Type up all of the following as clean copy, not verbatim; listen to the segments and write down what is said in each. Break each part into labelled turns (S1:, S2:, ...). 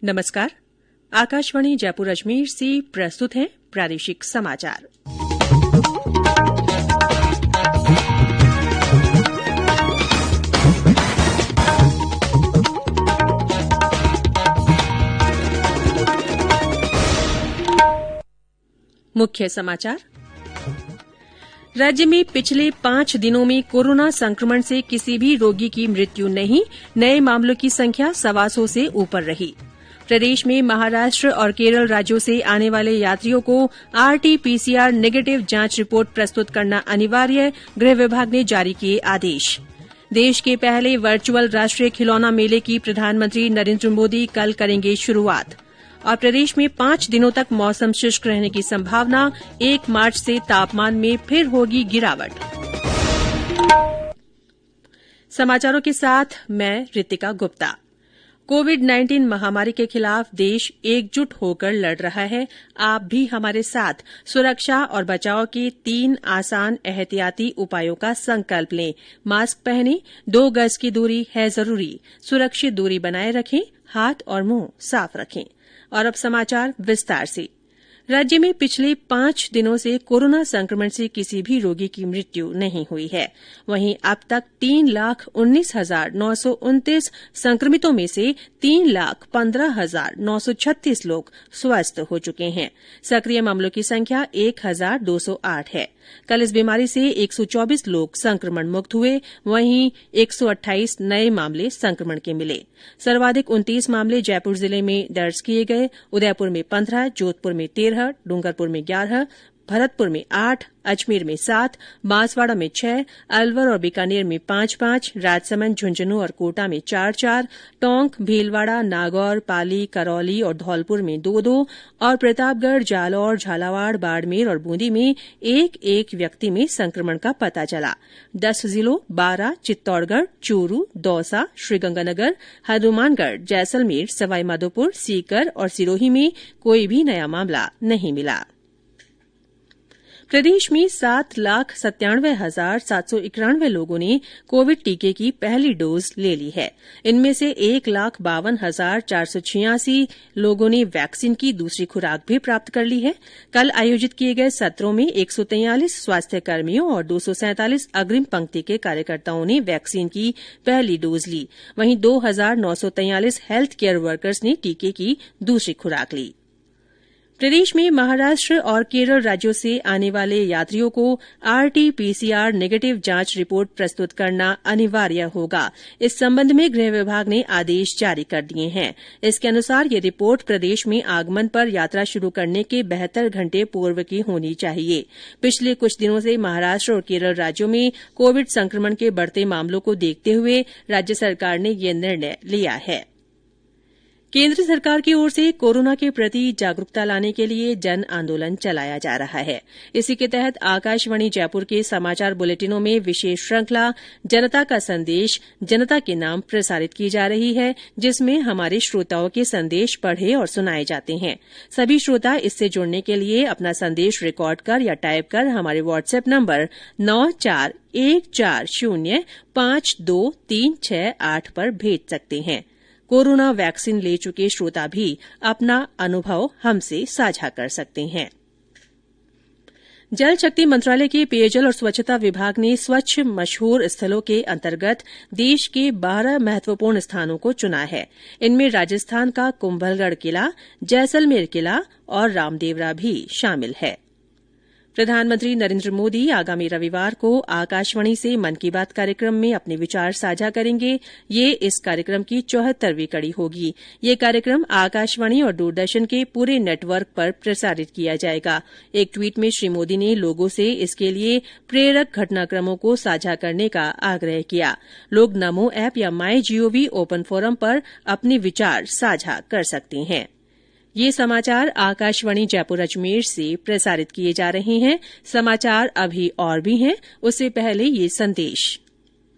S1: नमस्कार। आकाशवाणी जयपुर अजमेर से प्रस्तुत हैं प्रादेशिक समाचार। मुख्य समाचार। राज्य में पिछले 5 दिनों में कोरोना संक्रमण से किसी भी रोगी की मृत्यु नहीं, नए मामलों की संख्या 125 से ऊपर रही। प्रदेश में महाराष्ट्र और केरल राज्यों से आने वाले यात्रियों को आरटी-पीसीआर नेगेटिव जांच रिपोर्ट प्रस्तुत करना अनिवार्य, गृह विभाग ने जारी किए आदेश। देश के पहले वर्चुअल राष्ट्रीय खिलौना मेले की प्रधानमंत्री नरेन्द्र मोदी कल करेंगे शुरूआत। और प्रदेश में 5 दिनों तक मौसम शुष्क रहने की संभावना, 1 मार्च से तापमान में फिर होगी गिरावट। समाचारों के साथ मैं रितिका गुप्ता। कोविड-19 महामारी के खिलाफ देश एकजुट होकर लड़ रहा है। आप भी हमारे साथ सुरक्षा और बचाव के 3 आसान एहतियाती उपायों का संकल्प लें। मास्क पहनें, 2 गज की दूरी है जरूरी, सुरक्षित दूरी बनाए रखें, हाथ और मुंह साफ रखें। और अब समाचार विस्तार से। राज्य में पिछले 5 दिनों से कोरोना संक्रमण से किसी भी रोगी की मृत्यु नहीं हुई है। वहीं अब तक 3,19,929 संक्रमितों में से 3,15,936 लोग स्वस्थ हो चुके हैं। सक्रिय मामलों की संख्या 1,208 है। कल इस बीमारी से 124 लोग संक्रमण मुक्त हुए। वहीं 128 नए मामले संक्रमण के मिले। सर्वाधिक 29 मामले जयपुर जिले में दर्ज किए गए। उदयपुर में 15, जोधपुर में 13, डूंगरपुर में 11, भरतपुर में 8, अजमेर में 7, बांसवाड़ा में 6, अलवर और बीकानेर में 5-5, राजसमंद, झुंझुनू और कोटा में 4-4, टोंक, भीलवाड़ा, नागौर, पाली, करौली और धौलपुर में 2-2 और प्रतापगढ़, जालौर, झालावाड़, बाड़मेर और बूंदी में 1-1 व्यक्ति में संक्रमण का पता चला। 10 जिलों बारां, चित्तौड़गढ़, चूरू, दौसा, श्रीगंगानगर, हनुमानगढ़, जैसलमेर, सवाईमाधोपुर, सीकर और सिरोही में कोई भी नया मामला नहीं मिला। प्रदेश में 7,97,791 लोगों ने कोविड टीके की पहली डोज ले ली है। इनमें से 1,52,486 लोगों ने वैक्सीन की दूसरी खुराक भी प्राप्त कर ली है। कल आयोजित किए गए सत्रों में 143 स्वास्थ्य कर्मियों और 247 अग्रिम पंक्ति के कार्यकर्ताओं ने वैक्सीन की पहली डोज ली। वहीं 2,943 हेल्थ केयर वर्कर्स ने टीके की दूसरी खुराक ली। प्रदेश में महाराष्ट्र और केरल राज्यों से आने वाले यात्रियों को आरटी-पीसीआर नेगेटिव जांच रिपोर्ट प्रस्तुत करना अनिवार्य होगा। इस संबंध में गृह विभाग ने आदेश जारी कर दिए हैं। इसके अनुसार ये रिपोर्ट प्रदेश में आगमन पर यात्रा शुरू करने के 72 घंटे पूर्व की होनी चाहिए। पिछले कुछ दिनों से महाराष्ट्र और केरल राज्यों में कोविड संक्रमण के बढ़ते मामलों को देखते हुए राज्य सरकार ने यह निर्णय लिया है। केंद्र सरकार की ओर से कोरोना के प्रति जागरूकता लाने के लिए जन आंदोलन चलाया जा रहा है। इसी के तहत आकाशवाणी जयपुर के समाचार बुलेटिनों में विशेष श्रृंखला जनता का संदेश जनता के नाम प्रसारित की जा रही है, जिसमें हमारे श्रोताओं के संदेश पढ़े और सुनाए जाते हैं। सभी श्रोता इससे जुड़ने के लिए अपना संदेश रिकॉर्ड कर या टाइप कर हमारे व्हाट्सएप नंबर 9414052368 पर भेज सकते हैं। कोरोना वैक्सीन ले चुके श्रोता भी अपना अनुभव हमसे साझा कर सकते हैं। जल शक्ति मंत्रालय के पेयजल और स्वच्छता विभाग ने स्वच्छ मशहूर स्थलों के अंतर्गत देश के 12 महत्वपूर्ण स्थानों को चुना है। इनमें राजस्थान का कुंभलगढ़ किला, जैसलमेर किला और रामदेवरा भी शामिल है। प्रधानमंत्री नरेन्द्र मोदी आगामी रविवार को आकाशवाणी से मन की बात कार्यक्रम में अपने विचार साझा करेंगे। ये इस कार्यक्रम की 74वीं कड़ी होगी। ये कार्यक्रम आकाशवाणी और दूरदर्शन के पूरे नेटवर्क पर प्रसारित किया जाएगा। एक ट्वीट में श्री मोदी ने लोगों से इसके लिए प्रेरक घटनाक्रमों को साझा करने का आग्रह किया। लोग नमो ऐप या माई जीओवी ओपन फोरम पर अपने विचार साझा कर सकते हैं। ये समाचार आकाशवाणी जयपुर अजमेर से प्रसारित किए जा रहे हैं। समाचार अभी और भी हैं, उससे पहले ये संदेश।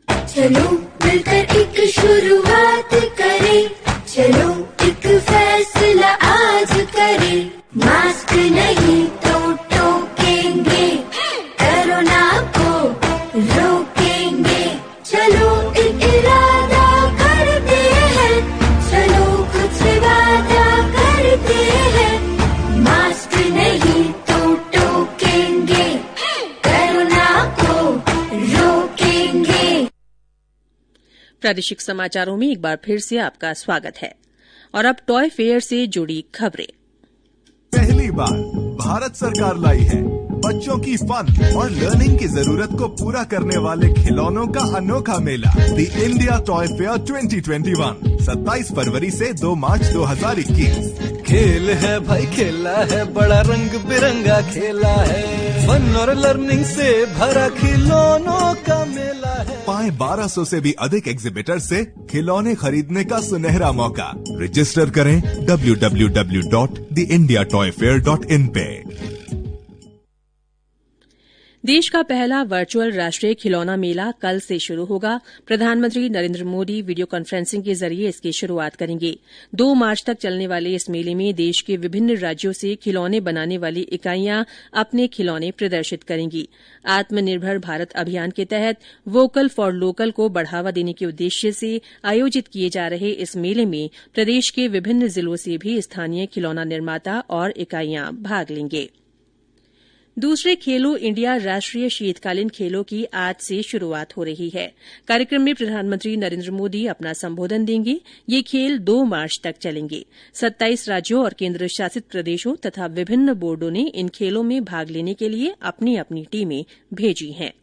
S2: चलो मिलकर एक शुरुआत करें, चलो एक फैसला आज करें, मास्क नहीं तो टोकेंगे, कोरोना को रोकेंगे, चलो एक इरादा करते हैं, चलो कुछ वादा
S1: प्रादेशिक समाचारों में एक बार फिर से आपका स्वागत है। और अब टॉय फेयर से जुड़ी खबरें।
S3: पहली बार भारत सरकार लाई है बच्चों की फन और लर्निंग की जरूरत को पूरा करने वाले खिलौनों का अनोखा मेला द इंडिया टॉय फेयर 2021 27 फरवरी से 2 मार्च 2021।
S4: खेल है भाई, खेला है, बड़ा रंग बिरंगा खेला है, फन और लर्निंग से भरा खिलौनों का मेला है।
S3: पाए 1200 से भी अधिक एग्जिबिटर से खिलौने खरीदने का सुनहरा मौका। रजिस्टर करें www.theindiatoyfair.in पे।
S1: देश का पहला वर्चुअल राष्ट्रीय खिलौना मेला कल से शुरू होगा। प्रधानमंत्री नरेंद्र मोदी वीडियो कॉन्फ्रेंसिंग के जरिए इसकी शुरूआत करेंगे। 2 मार्च तक चलने वाले इस मेले में देश के विभिन्न राज्यों से खिलौने बनाने वाली इकाइयां अपने खिलौने प्रदर्शित करेंगी। आत्मनिर्भर भारत अभियान के तहत वोकल फॉर लोकल को बढ़ावा देने के उद्देश्य से आयोजित किए जा रहे इस मेले में प्रदेश के विभिन्न जिलों से भी स्थानीय खिलौना निर्माता और इकाइयां भाग लेंगे। दूसरे खेलो इंडिया राष्ट्रीय शीतकालीन खेलों की आज से शुरूआत हो रही है। कार्यक्रम में प्रधानमंत्री नरेंद्र मोदी अपना संबोधन देंगे। ये खेल 2 मार्च तक चलेंगे। 27 राज्यों और केंद्र शासित प्रदेशों तथा विभिन्न बोर्डों ने इन खेलों में भाग लेने के लिए अपनी अपनी टीमें भेजी हैं।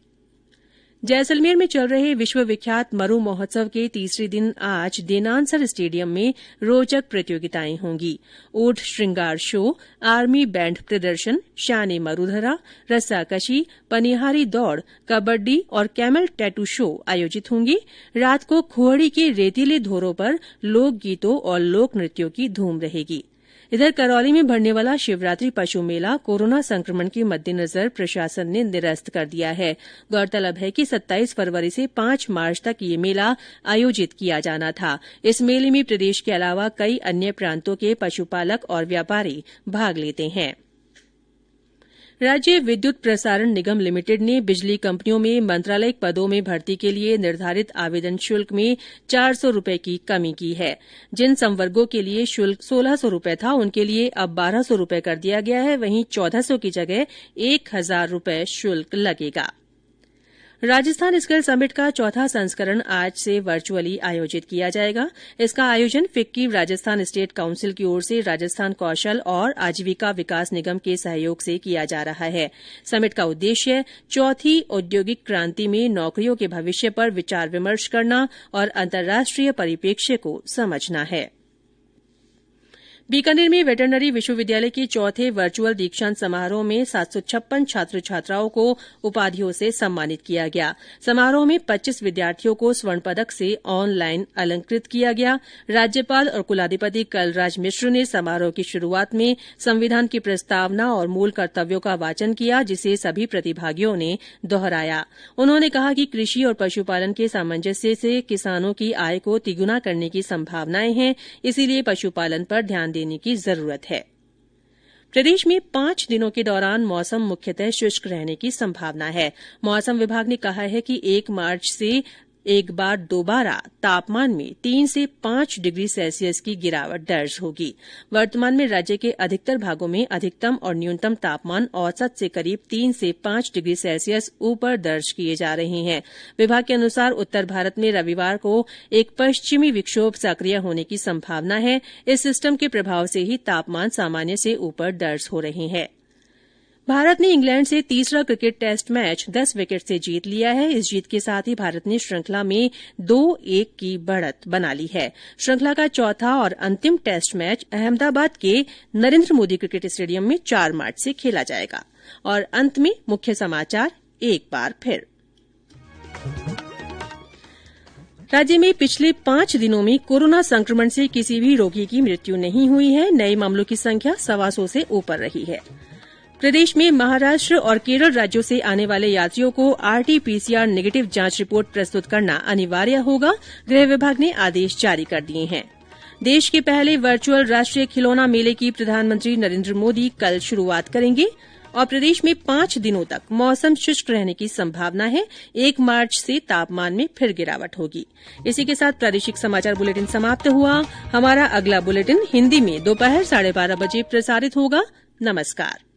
S1: जैसलमेर में चल रहे विश्वविख्यात मरु महोत्सव के तीसरे दिन आज देनानसर स्टेडियम में रोचक प्रतियोगिताएं होंगी। ऊंट श्रृंगार शो, आर्मी बैंड प्रदर्शन, शान मरुधरा, रस्साकशी, पनिहारी दौड़, कबड्डी और कैमल टैटू शो आयोजित होंगी। रात को खुहड़ी के रेतीले धोरों पर लोकगीतों और लोक नृत्यों की धूम रहेगी। इधर करौली में भरने वाला शिवरात्रि पशु मेला कोरोना संक्रमण के मद्देनजर प्रशासन ने निरस्त कर दिया है। गौरतलब है कि 27 फरवरी से 5 मार्च तक ये मेला आयोजित किया जाना था। इस मेले में प्रदेश के अलावा कई अन्य प्रांतों के पशुपालक और व्यापारी भाग लेते हैं। राज्य विद्युत प्रसारण निगम लिमिटेड ने बिजली कंपनियों में मंत्रालयिक पदों में भर्ती के लिए निर्धारित आवेदन शुल्क में 400 रूपये की कमी की है। जिन संवर्गों के लिए शुल्क 1600 रूपये था, उनके लिए अब 1200 रूपये कर दिया गया है। वहीं 1400 की जगह 1000 रूपये शुल्क लगेगा। राजस्थान स्किल समिट का 4था संस्करण आज से वर्चुअली आयोजित किया जाएगा। इसका आयोजन फिक्की राजस्थान स्टेट काउंसिल की ओर से राजस्थान कौशल और आजीविका विकास निगम के सहयोग से किया जा रहा है। समिट का उद्देश्य चौथी औद्योगिक क्रांति में नौकरियों के भविष्य पर विचार विमर्श करना और अंतर्राष्ट्रीय परिप्रेक्ष्य को समझना है। बीकानेर में वेटरनरी विश्वविद्यालय के 4थे वर्चुअल दीक्षांत समारोह में 756 छात्र छात्राओं को उपाधियों से सम्मानित किया गया। समारोह में 25 विद्यार्थियों को स्वर्ण पदक से ऑनलाइन अलंकृत किया गया। राज्यपाल और कुलाधिपति कलराज मिश्र ने समारोह की शुरूआत में संविधान की प्रस्तावना और मूल कर्तव्यों का वाचन किया, जिसे सभी प्रतिभागियों ने दोहराया। उन्होंने कहा कि कृषि और पशुपालन के सामंजस्य से किसानों की आय को तिगुना करने की संभावनाएं हैं, इसीलिए पशुपालन पर ध्यान देने की जरूरत है। प्रदेश में 5 दिनों के दौरान मौसम मुख्यतः शुष्क रहने की संभावना है। मौसम विभाग ने कहा है कि 1 मार्च से एक बार दोबारा तापमान में 3 से 5 डिग्री सेल्सियस की गिरावट दर्ज होगी। वर्तमान में राज्य के अधिकतर भागों में अधिकतम और न्यूनतम तापमान औसत से करीब 3 से 5 डिग्री सेल्सियस ऊपर दर्ज किए जा रहे हैं। विभाग के अनुसार उत्तर भारत में रविवार को एक पश्चिमी विक्षोभ सक्रिय होने की संभावना है। इस सिस्टम के प्रभाव से ही तापमान सामान्य से ऊपर दर्ज हो रहे हैं। भारत ने इंग्लैंड से तीसरा क्रिकेट टेस्ट मैच 10 विकेट से जीत लिया है। इस जीत के साथ ही भारत ने श्रृंखला में 2-1 की बढ़त बना ली है। श्रृंखला का चौथा और अंतिम टेस्ट मैच अहमदाबाद के नरेंद्र मोदी क्रिकेट स्टेडियम में 4 मार्च से खेला जाएगा। और अंत में मुख्य समाचार एक बार फिर। राज्य में पिछले 5 दिनों में कोरोना संक्रमण से किसी भी रोगी की मृत्यु नहीं हुई है। नए मामलों की संख्या 125 से ऊपर रही है। प्रदेश में महाराष्ट्र और केरल राज्यों से आने वाले यात्रियों को आरटी-पीसीआर नेगेटिव जांच रिपोर्ट प्रस्तुत करना अनिवार्य होगा। गृह विभाग ने आदेश जारी कर दिए हैं। देश के पहले वर्चुअल राष्ट्रीय खिलौना मेले की प्रधानमंत्री नरेंद्र मोदी कल शुरूआत करेंगे। और प्रदेश में 5 दिनों तक मौसम शुष्क रहने की संभावना है। 1 मार्च से तापमान में फिर गिरावट होगी। इसी के साथ प्रादेशिक समाचार बुलेटिन समाप्त हुआ। हमारा अगला बुलेटिन हिन्दी में दोपहर 12:30 बजे प्रसारित होगा। नमस्कार।